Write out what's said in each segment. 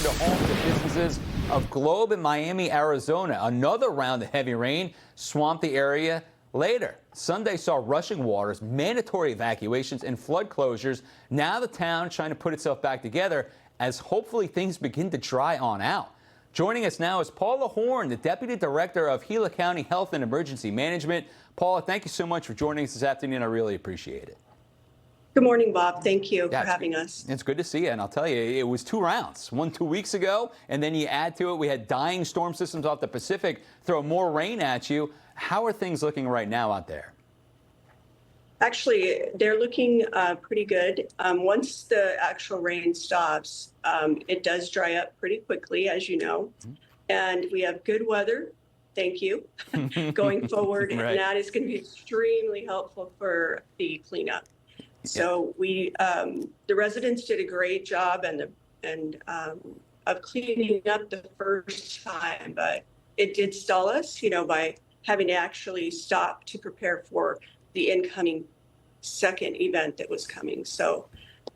into homes and businesses of Globe in Miami, Arizona. Another round of heavy rain swamped the area later. Sunday saw rushing waters, mandatory evacuations, and flood closures. Now the town trying to put itself back together as hopefully things begin to dry on out. Joining us now is Paula Horn, the Deputy Director of Gila County Health and Emergency Management. Paula, thank you so much for joining us this afternoon. I really appreciate it. Good morning, Bob. Thank you for having us. It's good to see you. And I'll tell you, it was 2 rounds, one 2 weeks ago, and then you add to it, we had dying storm systems off the Pacific throw more rain at you. How are things looking right now out there? Actually, they're looking pretty good. Once the actual rain stops, it does dry up pretty quickly, as you know. And we have good weather, thank you, going forward. Right. And that is going to be extremely helpful for the cleanup. So we, the residents did a great job of cleaning up the first time, but it did stall us, by having to actually stop to prepare for the incoming second event that was coming. So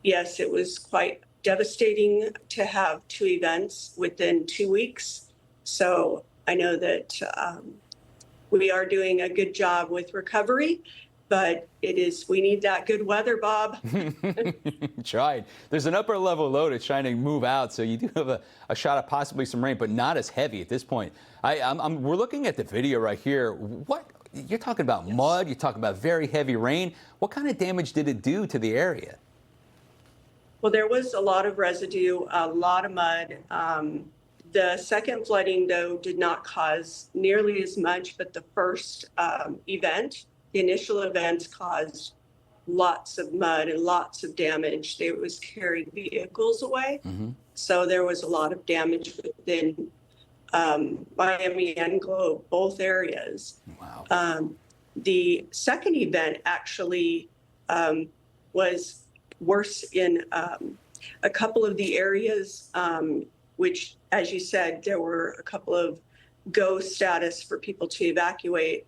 yes, it was quite devastating to have 2 events within 2 weeks. So I know that we are doing a good job with recovery. But we need that good weather, Bob. Tried. There's an upper level low that's trying to move out, so you do have a shot of possibly some rain, but not as heavy at this point. We're looking at the video right here. What you're talking about? Yes. Mud. You're talking about very heavy rain. What kind of damage did it do to the area? Well, there was a lot of residue, a lot of mud. The second flooding, though, did not cause nearly as much, but the first event. The initial events caused lots of mud and lots of damage. They was carrying vehicles away. So there was a lot of damage within Miami and Globe, both areas. Wow. The second event actually was worse in a couple of the areas, which, as you said, there were a couple of go status for people to evacuate.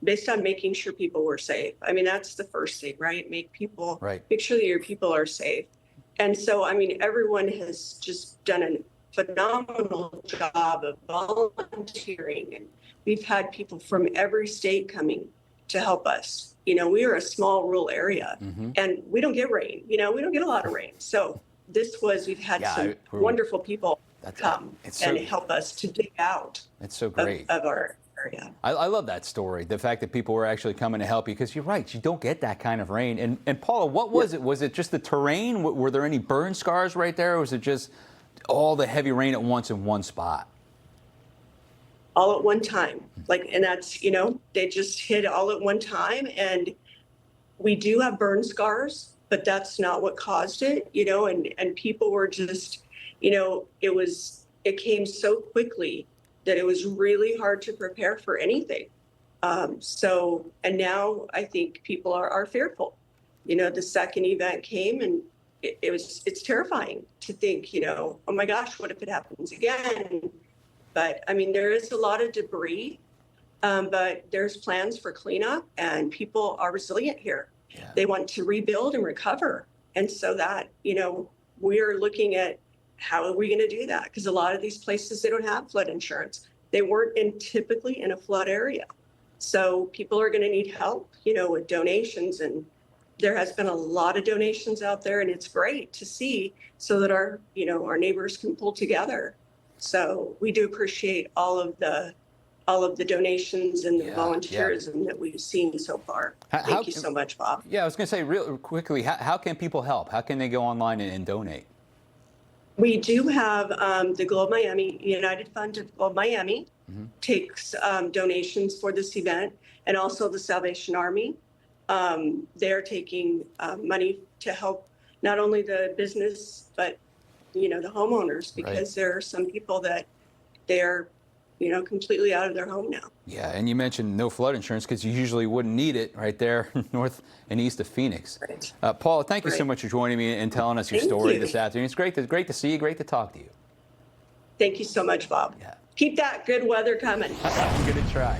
Based on making sure people were safe. I mean, that's the first thing, right? Make sure that your people are safe. And so, I mean, everyone has just done a phenomenal job of volunteering. And we've had people from every state coming to help us. We are a small rural area and we don't get rain. We don't get a lot of rain. So we've had some wonderful people come and help us to dig out. It's so great. Of our area. I love that story. The fact that people were actually coming to help you, because you're right, you don't get that kind of rain. And Paula, what was it? Was it just the terrain? Were there any burn scars right there? Or was it just all the heavy rain at once in one spot? All at one time. And that's, they just hit all at one time. And we do have burn scars, but that's not what caused it, and people were just, it came so quickly that it was really hard to prepare for anything. And now I think people are fearful. The second event came and it's terrifying to think, oh my gosh, what if it happens again? But I mean, there is a lot of debris, but there's plans for cleanup and people are resilient here. Yeah. They want to rebuild and recover. And so that, we're looking at how are we going to do that? Because a lot of these places, they don't have flood insurance. They weren't typically in a flood area. So people are going to need help, with donations. And there has been a lot of donations out there, and it's great to see so that our neighbors can pull together. So we do appreciate all of the donations and the volunteerism that we've seen so far. Thank you so much, Bob. Yeah, I was going to say real quickly, how can people help? How can they go online and donate? We do have the Globe Miami, United Fund of Globe Miami takes donations for this event, and also the Salvation Army. They're taking money to help not only the business, but, the homeowners, because there are some people that they're, completely out of their home now. Yeah, and you mentioned no flood insurance because you usually wouldn't need it right there north and east of Phoenix. Right. Paula, thank you so much for joining me and telling us your story this afternoon. It's great to see you, great to talk to you. Thank you so much, Bob. Yeah. Keep that good weather coming. I'm going to try.